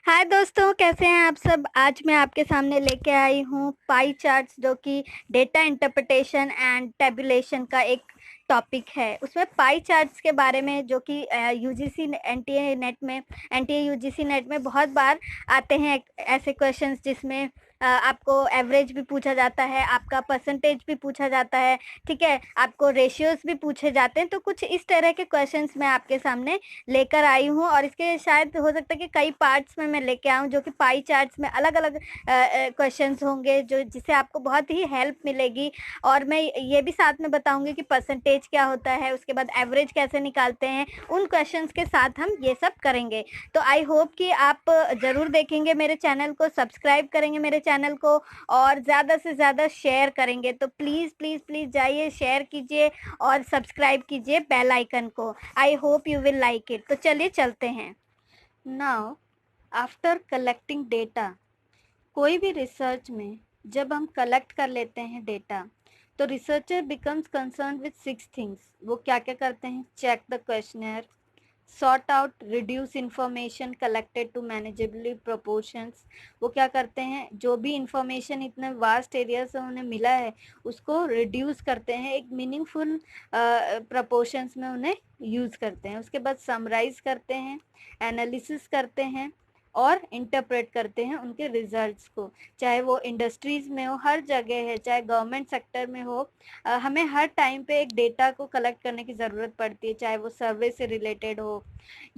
हाय दोस्तों, कैसे हैं आप सब। आज मैं आपके सामने लेके आई हूँ पाई चार्ट्स, जो कि डेटा इंटरप्रिटेशन एंड टेबुलेशन का एक टॉपिक है। उसमें पाई चार्ट्स के बारे में, जो कि यूजीसी एनटीए यूजीसी नेट में बहुत बार आते हैं ऐसे क्वेश्चंस, जिसमें आपको एवरेज भी पूछा जाता है, आपका परसेंटेज भी पूछा जाता है, ठीक है, आपको रेशियोज भी पूछे जाते हैं। तो कुछ इस तरह के क्वेश्चंस मैं आपके सामने लेकर आई हूँ, और इसके शायद हो सकता है कि कई पार्ट्स में मैं लेके आऊँ, जो कि पाई चार्ट्स में अलग अलग क्वेश्चंस होंगे, जो जिससे आपको बहुत ही हेल्प मिलेगी। और मैं ये भी साथ में बताऊंगी कि परसेंटेज क्या होता है, उसके बाद एवरेज कैसे निकालते हैं। उन क्वेश्चंस के साथ हम ये सब करेंगे। तो आई होप कि आप ज़रूर देखेंगे मेरे चैनल को, सब्सक्राइब करेंगे मेरे चैनल को, और ज़्यादा से ज़्यादा शेयर करेंगे। तो प्लीज़ प्लीज़ प्लीज़ जाइए, शेयर कीजिए और सब्सक्राइब कीजिए बेल आइकन को। I hope you will like it. तो चलिए चलते हैं। नाउ, आफ्टर कलेक्टिंग डेटा, कोई भी रिसर्च में जब हम कलेक्ट कर लेते हैं डेटा, तो researcher becomes concern with 6 things. वो क्या क्या करते हैं? Check the questionnaire, sort out reduce information collected to manageably proportions. वो क्या करते हैं? जो भी इंफॉर्मेशन इतने वास्ट एरिया से उन्हें मिला है, उसको रिड्यूस करते हैं, एक मीनिंगफुल प्रोपोर्शंस में उन्हें यूज़ करते हैं। उसके बाद समराइज करते हैं, एनालिसिस करते हैं, और इंटरप्रेट करते हैं उनके रिजल्ट्स को। चाहे वो इंडस्ट्रीज में हो, हर जगह है, चाहे गवर्नमेंट सेक्टर में हो, हमें हर टाइम पे एक डेटा को कलेक्ट करने की ज़रूरत पड़ती है। चाहे वो सर्वे से रिलेटेड हो,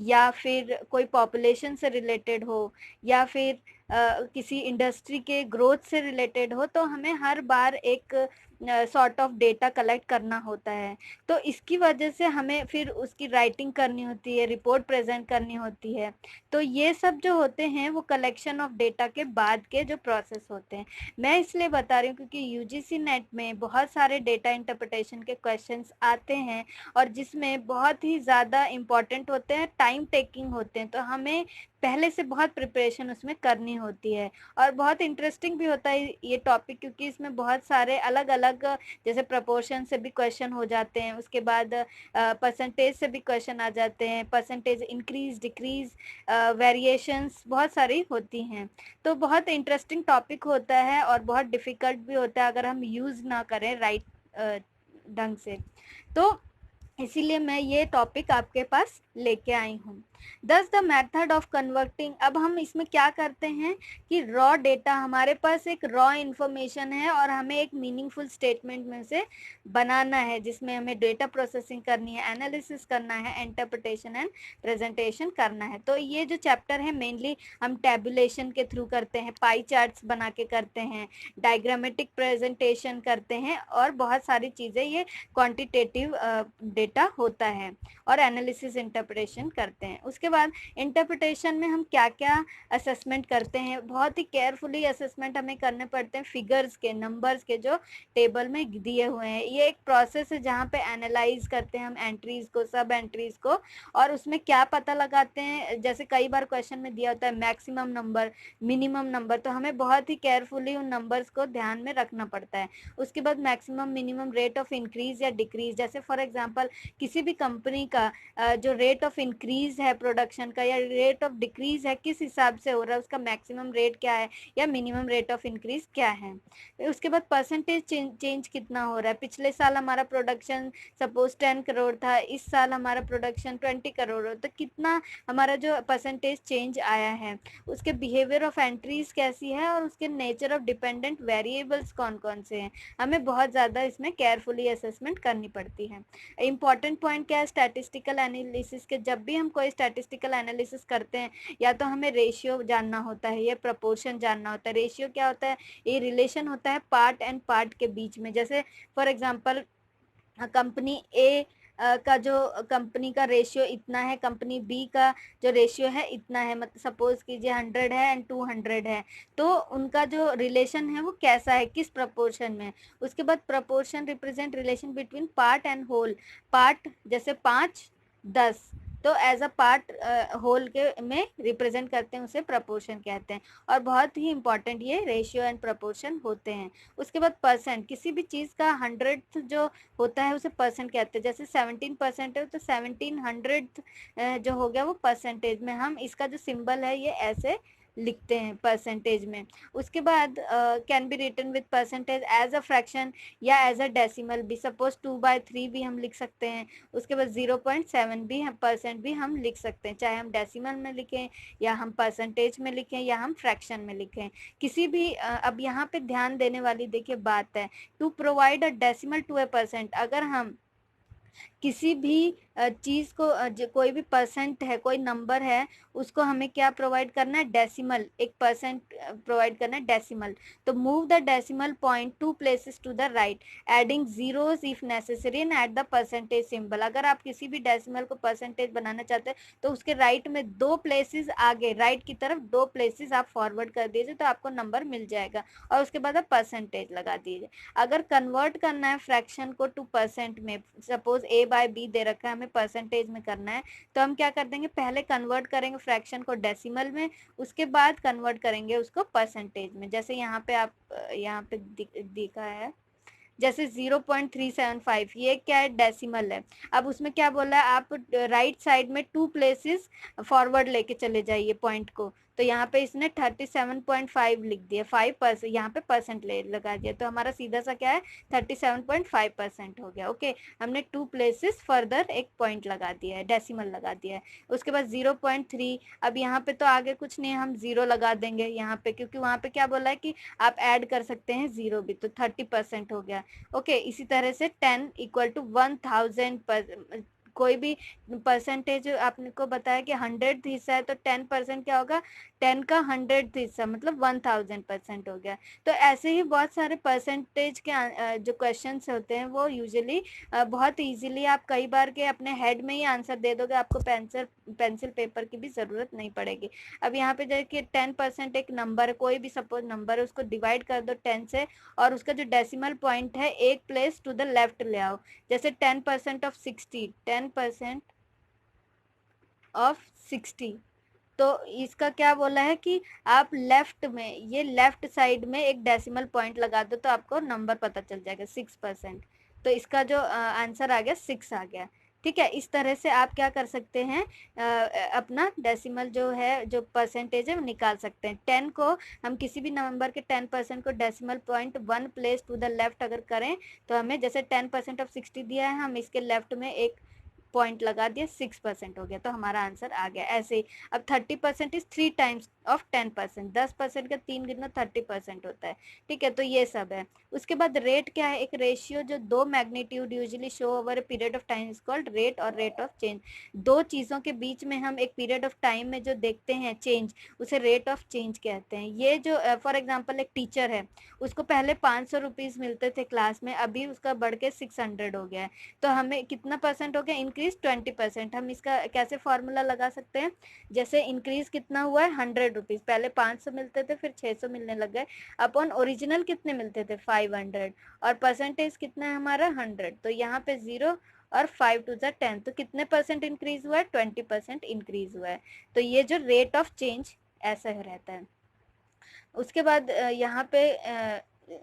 या फिर कोई पॉपुलेशन से रिलेटेड हो, या फिर किसी इंडस्ट्री के ग्रोथ से रिलेटेड हो, तो हमें हर बार एक सॉर्ट ऑफ डेटा कलेक्ट करना होता है। तो इसकी वजह से हमें फिर उसकी राइटिंग करनी होती है, रिपोर्ट प्रेजेंट करनी होती है। तो ये सब जो होते हैं वो कलेक्शन ऑफ डेटा के बाद के जो प्रोसेस होते हैं। मैं इसलिए बता रही हूँ क्योंकि यूजीसी नेट में बहुत सारे डेटा इंटरप्रिटेशन के क्वेश्चंस आते हैं, और जिसमें बहुत ही ज़्यादा इम्पॉर्टेंट होते हैं, टाइम टेकिंग होते हैं। तो हमें पहले से बहुत प्रिपरेशन उसमें करनी होती है। और बहुत इंटरेस्टिंग भी होता है ये टॉपिक, क्योंकि इसमें बहुत सारे अलग अलग, जैसे प्रपोर्शन से भी क्वेश्चन हो जाते हैं, उसके बाद परसेंटेज से भी क्वेश्चन आ जाते हैं, परसेंटेज इंक्रीज डिक्रीज, वेरिएशंस बहुत सारी होती हैं। तो बहुत इंटरेस्टिंग टॉपिक होता है, और बहुत डिफ़िकल्ट भी होता है अगर हम यूज़ ना करें राइट ढंग से। तो इसीलिए मैं ये टॉपिक आपके पास लेके आई हूँ। दस द मेथड ऑफ कन्वर्टिंग। अब हम इसमें क्या करते हैं कि रॉ डेटा, हमारे पास एक रॉ इन्फॉर्मेशन है, और हमें एक मीनिंगफुल स्टेटमेंट में से बनाना है, जिसमें हमें डेटा प्रोसेसिंग करनी है, एनालिसिस करना है, इंटरप्रिटेशन एंड प्रेजेंटेशन करना है। तो ये जो चैप्टर है मेनली हम टेबुलेशन के थ्रू करते हैं, पाई चार्ट्स बना के करते हैं, डायग्रामेटिक प्रेजेंटेशन करते हैं, और बहुत सारी चीज़ें, ये क्वांटिटेटिव डेटा होता है, और एनालिसिस इंटरप्रिटेशन करते हैं। उसके बाद इंटरप्रिटेशन में हम क्या क्या असेसमेंट करते हैं, बहुत ही केयरफुली असेसमेंट हमें करने पड़ते हैं फिगर्स के, नंबर्स के, जो टेबल में दिए हुए हैं। ये एक प्रोसेस है जहाँ पे एनालाइज करते हैं हम एंट्रीज को, सब एंट्रीज को, और उसमें क्या पता लगाते हैं। जैसे कई बार क्वेश्चन में दिया होता है मैक्सिमम नंबर, मिनिमम नंबर, तो हमें बहुत ही केयरफुली उन नंबर्स को ध्यान में रखना पड़ता है। उसके बाद maximum minimum rate of increase या डिक्रीज, जैसे फॉर एग्जांपल किसी भी कंपनी का जो रेट ऑफ इंक्रीज है प्रोडक्शन का, या रेट ऑफ डिक्रीज है, किस हिसाब से हो रहा है, उसका मैक्सिमम रेट क्या है, या मिनिमम रेट ऑफ इंक्रीज क्या है। उसके बाद परसेंटेज चेंज कितना हो रहा है। पिछले साल हमारा प्रोडक्शन सपोज 10 करोड़ था, इस साल हमारा प्रोडक्शन 20 करोड़ हो, तो कितना हमारा जो परसेंटेज चेंज आया है। उसके बिहेवियर ऑफ एंट्रीज कैसी है, और उसके नेचर ऑफ डिपेंडेंट वेरिएबल्स कौन कौन से हैं। हमें बहुत ज़्यादा इसमें केयरफुली असेसमेंट करनी पड़ती है। इंपॉर्टेंट पॉइंट क्या है स्टैटिस्टिकल एनालिसिस के? जब भी हम कोई स्टैटिस्टिकल एनालिसिस करते हैं, या तो हमें रेशियो जानना होता है, या प्रपोर्शन जानना होता है। रेशियो क्या होता है? ये रिलेशन होता है पार्ट एंड पार्ट के बीच में। जैसे फॉर एग्जांपल कंपनी ए का जो कंपनी का रेशियो इतना है, कंपनी बी का जो रेशियो है इतना है, मतलब सपोज कीजिए 100 है एंड 200 है, तो उनका जो रिलेशन है वो कैसा है, किस प्रपोर्शन में। उसके बाद proportion represent relation between part and whole. Part जैसे 5 10, तो एज अ पार्ट होल के में रिप्रेजेंट करते हैं, उसे प्रपोर्शन कहते हैं। और बहुत ही इंपॉर्टेंट ये रेशियो एंड प्रपोर्शन होते हैं। उसके बाद परसेंट, किसी भी चीज का 100th जो होता है उसे परसेंट कहते हैं। जैसे 17% है तो 1700 जो हो गया वो परसेंटेज में, हम इसका जो सिंबल है ये ऐसे लिखते हैं परसेंटेज में। उसके बाद can be written with percentage as a fraction या एज अ डेसिमल भी। सपोज 2/3 भी हम लिख सकते हैं। उसके बाद 0.7 भी हम परसेंट भी हम लिख सकते हैं, चाहे हम डेसिमल में लिखें या हम परसेंटेज में लिखें या हम फ्रैक्शन में लिखें, किसी भी अब यहाँ पे ध्यान देने वाली देखिए बात है, to provide a decimal to a percent. अगर हम किसी भी चीज को कोई भी परसेंट है, कोई नंबर है, उसको हमें क्या प्रोवाइड करना है, डेसिमल, एक परसेंट प्रोवाइड करना है डेसिमल। तो move the decimal point 2 places to the right adding zeros if necessary and at the percentage symbol. अगर आप किसी भी डेसिमल को परसेंटेज बनाना चाहते हैं तो उसके राइट में 2 प्लेसेस आगे, राइट की तरफ 2 प्लेसेस आप फॉरवर्ड कर दीजिए तो आपको नंबर मिल जाएगा, और उसके बाद आप परसेंटेज लगा दीजिए। अगर कन्वर्ट करना है फ्रैक्शन को टू परसेंट में, सपोज A/B दे रखा है, हमें परसेंटेज में करना है, तो हम क्या कर देंगे, पहले कन्वर्ट करेंगे फ्रैक्शन को डेसिमल में, उसके बाद कन्वर्ट करेंगे उसको परसेंटेज में। जैसे यहाँ पे आप यहाँ पे दिखा है, जैसे 0.375, ये क्या है, डेसिमल है। अब उसमें क्या बोला है, आप राइट साइड में 2 प्लेसेस फॉरवर्ड लेके चले जाइए पॉइंट को। तो यहाँ पे इसने 37.5 लिख दिया, 5% यहाँ पे परसेंट ले लगा दिया, तो हमारा सीधा सा क्या है 37.5% हो गया। ओके, हमने 2 प्लेसेस फर्दर एक पॉइंट लगा दिया है, डेसिमल लगा दिया है। उसके बाद 0.3, अब यहाँ पे तो आगे कुछ नहीं, हम 0 लगा देंगे यहाँ पे, क्योंकि वहाँ पे क्या बोला है कि आप ऐड कर सकते हैं 0 भी, तो 30% हो गया। ओके, इसी तरह से 10 इक्वल टू 1000 कोई भी परसेंटेज आपने को बताया कि 100th हिस्सा है, तो 10% क्या होगा, 10 का 100th हिस्सा मतलब 1000% हो गया। तो ऐसे ही बहुत सारे परसेंटेज के जो क्वेश्चंस होते हैं वो यूजुअली बहुत इजीली आप कई बार के अपने हेड में ही आंसर दे दोगे, आपको पेंसिल पेपर की भी जरूरत नहीं पड़ेगी। अब यहाँ पे देखिए 10% एक नंबर, कोई भी सपोज नंबर है, उसको डिवाइड कर दो 10 से, और उसका जो डेसिमल पॉइंट है एक प्लेस टू द लेफ्ट ले आओ। जैसे 10% ऑफ 60, 10% ऑफ 60, तो इसका क्या बोला है कि आप लेफ्ट में, ये लेफ्ट साइड में एक डेसिमल पॉइंट लगा दो तो आपको नंबर पता चल जाएगा 6%। तो इसका जो आंसर आ गया 6 आ गया। ठीक है, इस तरह से आप क्या कर सकते हैं, अपना डेसिमल जो है, जो परसेंटेज है वो निकाल सकते हैं। 10 को हम किसी भी नंबर के 10% को decimal point 1 place to the left अगर करें, तो हमें जैसे 10% ऑफ 60 दिया है, हम इसके लेफ्ट में एक पॉइंट लगा दिया, 6% हो गया, तो हमारा आंसर आ गया। ऐसे ही अब 30% इज 3 टाइम्स ऑफ 10%, 10% का 3 गिनना 30% होता है। ठीक है, तो ये सब है। उसके बाद रेट क्या है, एक रेशियो जो 2 magnitude usually show over a period of time is called rate और रेट ऑफ चेंज। 2 चीजों के बीच में हम एक पीरियड ऑफ टाइम में जो देखते हैं चेंज, उसे रेट ऑफ चेंज कहते हैं। ये जो फॉर एग्जाम्पल एक टीचर है, उसको पहले 500 रुपीज मिलते थे क्लास में, अभी उसका बढ़ के 600 हो गया है, तो हमें कितना परसेंट हो गया, इंक्रीज 20%। हम इसका कैसे फॉर्मूला लगा सकते हैं, जैसे इंक्रीज कितना हुआ है 100 रुपीज, पहले 500 मिलते थे फिर 600 मिलने लग गए, अपन ओरिजिनल कितने मिलते थे 500, और परसेंटेज कितना है हमारा 100, तो यहाँ पे 0 और 5 टू द 10, तो कितने परसेंट इंक्रीज हुआ है, 20% इंक्रीज हुआ है। तो ये जो रेट ऑफ चेंज ऐसा रहता है। उसके बाद यहाँ पे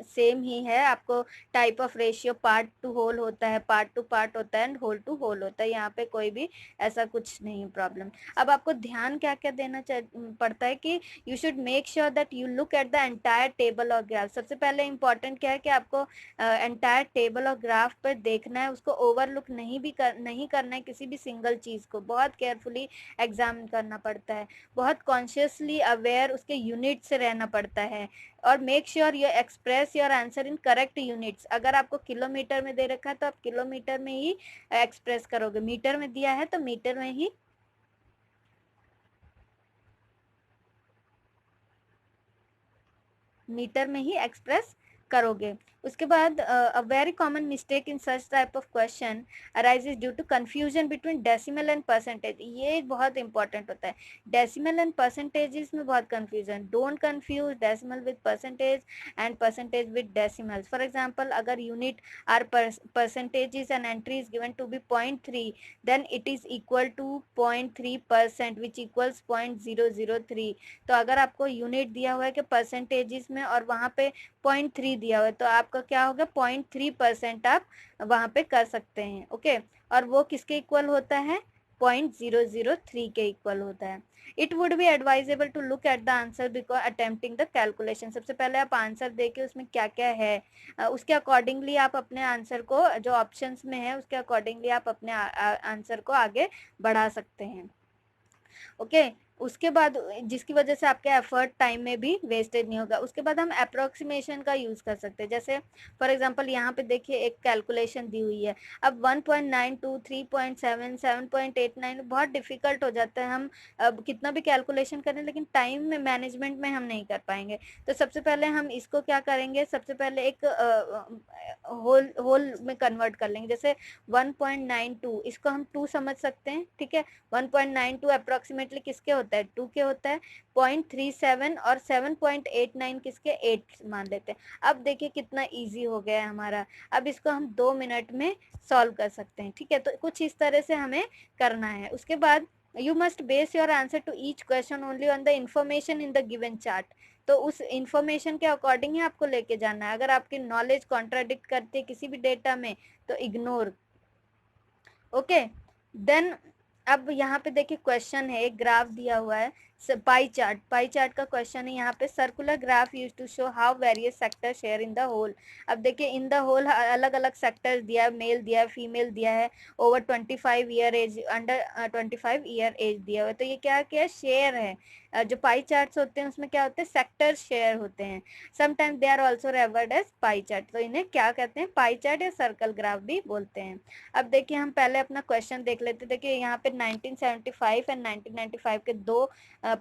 सेम ही है, आपको type of ratio part to whole होता है, पार्ट टू पार्ट होता है, एंड होल टू होल होता है, यहाँ पे कोई भी ऐसा कुछ नहीं प्रॉब्लम। अब आपको ध्यान क्या क्या देना पड़ता है कि you should make sure that you look at the entire table और ग्राफ। सबसे पहले इंपॉर्टेंट क्या है कि आपको एंटायर टेबल और ग्राफ पर देखना है, उसको ओवरलुक नहीं करना है, किसी भी सिंगल चीज को बहुत केयरफुली एग्जामिन करना पड़ता है, बहुत कॉन्शियसली अवेयर उसके यूनिट से रहना पड़ता है। और make sure you express your answer in correct units. अगर आपको किलोमीटर में दे रखा है तो आप किलोमीटर में ही एक्सप्रेस करोगे, मीटर में दिया है तो मीटर में ही एक्सप्रेस करोगे। उसके बाद a very common mistake in such type of question arises due to confusion between decimal and percentage. ये बहुत इंपॉर्टेंट होता है, डेसिमल एंड परसेंटेजेस में बहुत confusion. Don't confuse decimal with percentage and percentage with decimals. For example, अगर unit are percentages and entry is given to be 0.3, then it is equal to 0.3% which equals 0.003। तो अगर आपको unit दिया हुआ है कि परसेंटेजेस में और वहाँ पे 0.3 दिया हुआ है, तो आपका क्या होगा, 0.3% आप वहाँ पे कर सकते हैं। ओके, और वो किसके इक्वल होता है, 0.003 के इक्वल होता है। It would be advisable to look at the answer before attempting the calculation. सबसे पहले आप आंसर देके उसमें क्या क्या है उसके अकॉर्डिंगली आप अपने आंसर को, जो ऑप्शंस में है उसके अकॉर्डिंगली आप अपने आंसर को आगे बढ़ा सकते हैं। ओके, उसके बाद जिसकी वजह से आपके एफर्ट टाइम में भी वेस्टेज नहीं होगा। उसके बाद हम अप्रोक्सीमेशन का यूज़ कर सकते हैं। जैसे फॉर एग्जांपल यहाँ पे देखिए एक कैलकुलेशन दी हुई है। अब 1.92, 3.7, 7.89 बहुत डिफिकल्ट हो जाता है। हम अब कितना भी कैलकुलेशन करें लेकिन टाइम में मैनेजमेंट में हम नहीं कर पाएंगे। तो सबसे पहले हम इसको क्या करेंगे, सबसे पहले एक होल होल में कन्वर्ट कर लेंगे। जैसे 1.92 इसको हम 2 समझ सकते हैं, ठीक है। 1.92 अप्रोक्सीमेटली किसके होता है, 2 के होता है। 0.37 और 7.89 किसके, 8 मान लेते हैं। अब देखिए कितना इजी हो गया है हमारा। अब इसको हम 2 मिनट में सॉल्व कर सकते हैं, ठीक है। तो कुछ इस तरह से हमें करना है। उसके बाद you must base your answer to each question only on the information in the given chart. तो उस इंफॉर्मेशन के अकॉर्डिंग ही आपको लेके जाना है। अगर आपकी नॉलेज कॉन्ट्राडिक्ट करती है किसी भी डेटा में तो इग्नोर। ओके, देन अब यहाँ पे देखिए क्वेश्चन है, एक ग्राफ दिया हुआ है, पाई चार्ट का क्वेश्चन है। यहाँ पे circular graph use to show how various sector share in the whole. अब देखिए इन द होल अलग अलग सेक्टर्स दिया है, मेल दिया है, फीमेल दिया है, over 25 year age, under 25 year age दिया हुआ है। तो ये क्या क्या शेयर है, जो पाई चार्ट्स होते हैं उसमें क्या होते हैं, सेक्टर शेयर होते हैं। Sometimes they are also referred as pie chart. तो इन्हें क्या कहते हैं, पाई चार्ट या सर्कल ग्राफ भी बोलते हैं। अब देखिए हम पहले अपना क्वेश्चन देख लेते हैं। देखिए यहाँ पे 1975 एंड 1995 के दो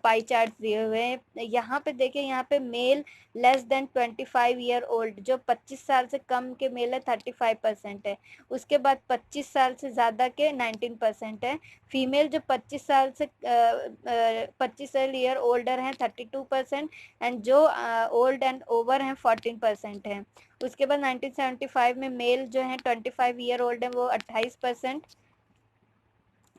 पाई चार्ट दिए हुए हैं। यहाँ पे देखिए, यहाँ पे male less than 25 year old, जो 25 साल से कम के मेल है 35% है। उसके बाद 25 साल से ज़्यादा के 19% है। फीमेल जो 25 साल से 25 ईयर ओल्डर हैं 32%, एंड जो ओल्ड एंड ओवर हैं 14% है। उसके बाद 1975 में मेल जो है 25 ईयर ओल्ड है वो 28%।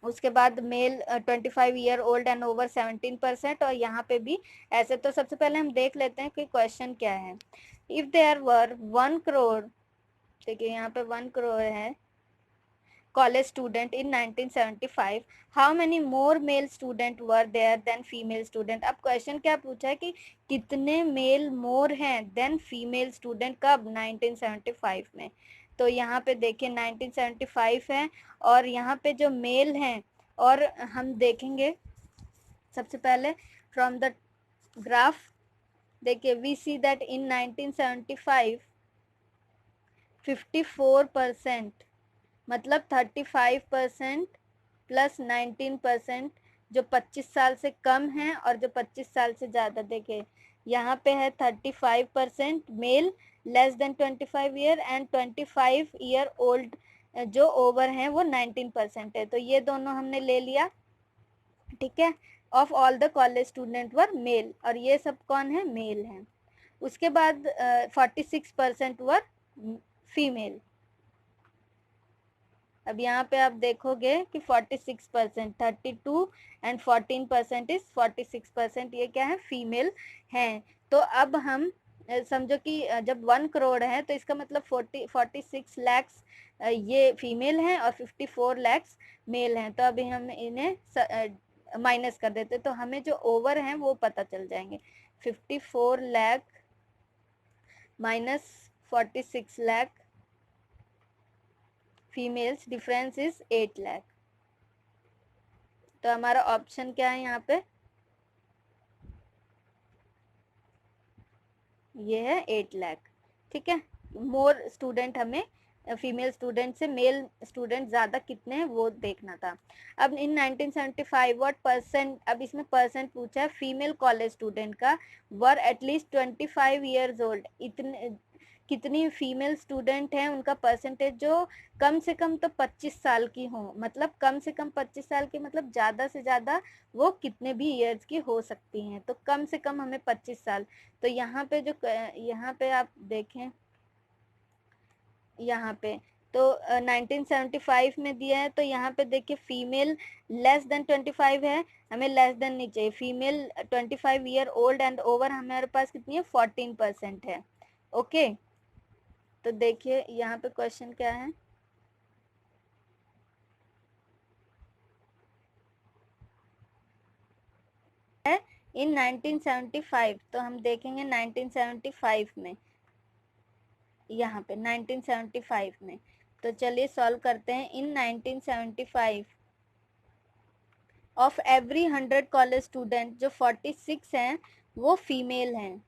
उसके बाद male 25 year old and over 17%। और यहाँ पे भी ऐसे। तो सबसे पहले हम देख लेते हैं कि क्वेश्चन क्या है। इफ देयर वर 1 करोड़, देखिए यहाँ पे 1 करोड़ है college student in 1975, how many more male student were there than female student। अब क्वेश्चन क्या पूछा है कि कितने मेल मोर हैं देन फीमेल स्टूडेंट, कब, 1975 में। तो यहाँ पे देखिए 1975 है और यहाँ पे जो मेल हैं, और हम देखेंगे सबसे पहले फ्रॉम द ग्राफ। देखिए वी सी दैट इन 1975 54%, मतलब 35% प्लस 19% जो 25 साल से कम है और जो 25 साल से ज़्यादा। देखे यहाँ पे है 35% male less than 25 year and 25 year old जो ओवर हैं वो 19% है। तो ये दोनों हमने ले लिया, ठीक है। Of all the college student were male, और ये सब कौन है, मेल हैं। उसके बाद 46% वर फीमेल। अब यहाँ पे आप देखोगे कि 46%, 32 एंड 14% इज 46%, ये क्या है, फीमेल हैं। तो अब हम समझो कि जब 1 करोड़ है तो इसका मतलब 46 लैक्स ये फीमेल हैं और 54 लैक्स मेल हैं। तो अभी हम इन्हें माइनस कर देते, तो हमें जो ओवर हैं वो पता चल जाएंगे। 54 lakh minus 46 lakh females, difference is 8 lakh. तो हमारा ऑप्शन क्या है यहाँ पे, ये है 8 लाख, ठीक है। मोर स्टूडेंट, हमें फीमेल स्टूडेंट से मेल स्टूडेंट ज़्यादा कितने हैं वो देखना था। अब इन 1975 व्हाट परसेंट, अब इसमें परसेंट पूछा है फीमेल कॉलेज स्टूडेंट का, वर एटलीस्ट 25 ईयर्स ओल्ड। इतने कितनी फीमेल स्टूडेंट हैं उनका परसेंटेज जो कम से कम तो 25 साल की हो, मतलब कम से कम 25 साल की, मतलब ज़्यादा से ज़्यादा वो कितने भी ईयर्स की हो सकती हैं, तो कम से कम हमें 25 साल। तो यहाँ पे जो यहाँ पे आप देखें, यहाँ पे तो 1975 में दिया है, तो यहाँ पे देखिए फीमेल लेस देन 25 है, हमें लेस देन नहीं चाहिए, female 25 year old and over हमारे पास कितनी है 14% है। ओके, तो देखिए यहाँ पे क्वेश्चन क्या है, इन 1975, तो हम देखेंगे 1975 में, यहाँ पे 1975 में, तो चलिए सॉल्व करते हैं। इन 1975 ऑफ एवरी 100 कॉलेज स्टूडेंट जो 46 हैं वो फीमेल हैं,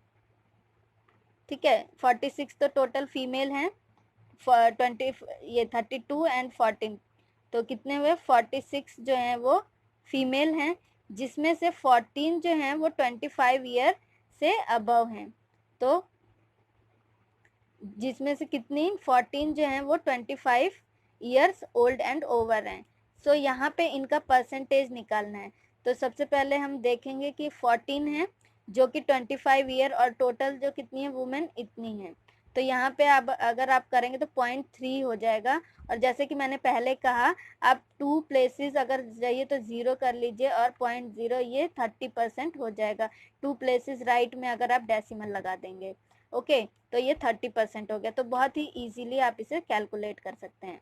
ठीक है, 46 तो टोटल फीमेल हैं, 20 ये 32 एंड 14, तो कितने हुए 46 जो हैं वो फीमेल हैं, जिसमें से 14 जो हैं वो 25 ईयर से अबव हैं, तो जिसमें से कितनी 14 जो हैं वो 25 ईयर्स ओल्ड एंड ओवर हैं। सो यहाँ पे इनका परसेंटेज निकालना है, तो सबसे पहले हम देखेंगे कि 14 है जो कि 25 ईयर, और टोटल जो कितनी है वुमेन इतनी है, तो यहाँ पे अब अगर आप करेंगे तो 0.3 हो जाएगा, और जैसे कि मैंने पहले कहा आप 2 प्लेसेस अगर जाइए तो 0 कर लीजिए, और 0.0 ये 30% हो जाएगा, 2 प्लेसेस राइट में अगर आप डेसिमल लगा देंगे। ओके, तो ये 30% हो गया, तो बहुत ही इजीली आप इसे कैलकुलेट कर सकते हैं।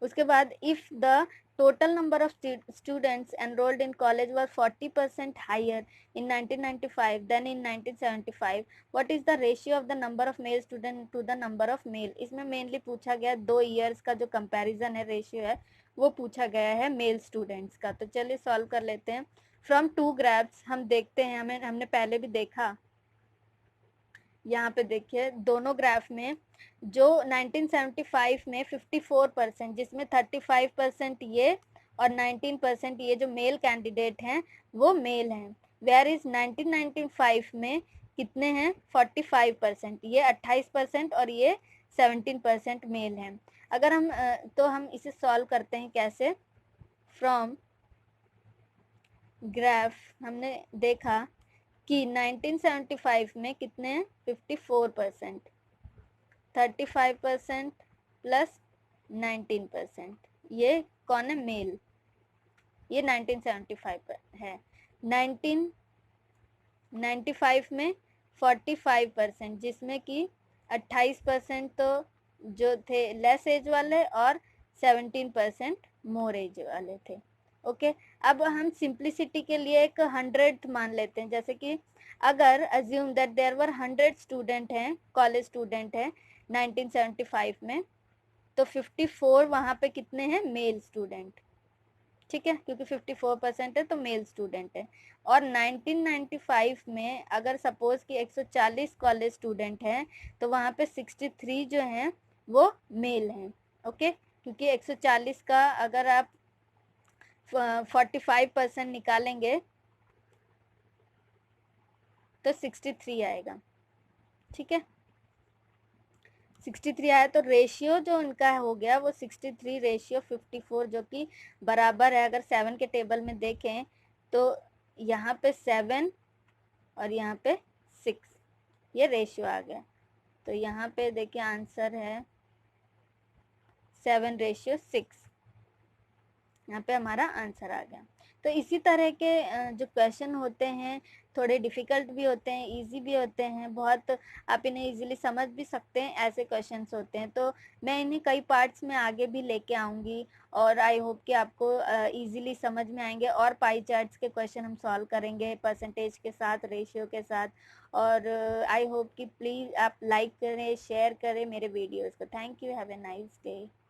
उसके बाद if the total number of students enrolled in college was 40% higher in 1995 than in 1975, what is the ratio of the number of male student to the number of male? इसमें mainly पूछा गया 2 years का जो comparison है, ratio है, वो पूछा गया है मेल स्टूडेंट्स का। तो चलिए सॉल्व कर लेते हैं। फ्रॉम 2 ग्राफ्स हम देखते हैं, हमने पहले भी देखा, यहाँ पे देखिए दोनों ग्राफ में जो 1975 में 54%, जिसमें 35% ये और 19% ये जो मेल कैंडिडेट हैं वो मेल हैं, वेयर इज 1995 में कितने हैं 45%, ये 28% और ये 17% मेल हैं। अगर हम तो हम इसे सॉल्व करते हैं कैसे, फ्रॉम ग्राफ हमने देखा कि 1975 में कितने हैं 54%, 35% प्लस 19%, ये कौन है मेल, ये 1975 है। 1995 में 45%, जिसमें कि 28% तो जो थे लेस एज वाले और 17% मोर एज वाले थे। ओके, अब हम सिंप्लिसिटी के लिए एक 100 मान लेते हैं, जैसे कि अगर assume that there were 100 student हैं, कॉलेज स्टूडेंट हैं 1975 में, तो 54 वहाँ पे कितने हैं मेल स्टूडेंट, ठीक है, क्योंकि 54% है तो मेल स्टूडेंट है। और 1995 में अगर सपोज कि 140 कॉलेज स्टूडेंट हैं, तो वहाँ पे 63 जो हैं वो मेल हैं। ओके, क्योंकि 140 का अगर आप 45% निकालेंगे तो 63 आएगा, ठीक है, 63 आया, तो रेशियो जो उनका हो गया वो 63 रेशियो 54, जो कि बराबर है, अगर 7 के टेबल में देखें तो यहाँ पे 7 और यहाँ पे 6, ये रेशियो आ गया, तो यहाँ पे देखिए आंसर है 7:6, यहाँ पे हमारा आंसर आ गया। तो इसी तरह के जो क्वेश्चन होते हैं थोड़े डिफ़िकल्ट भी होते हैं, इजी भी होते हैं, बहुत आप इन्हें इजीली समझ भी सकते हैं, ऐसे क्वेश्चंस होते हैं। तो मैं इन्हें कई पार्ट्स में आगे भी लेके आऊँगी, और आई होप कि आपको इजीली समझ में आएंगे, और पाई चार्ट्स के क्वेश्चन हम सॉल्व करेंगे परसेंटेज के साथ, रेशियो के साथ। और आई होप कि प्लीज़ आप लाइक करें, शेयर करें मेरे वीडियोज़ को। Thank you, have a nice day.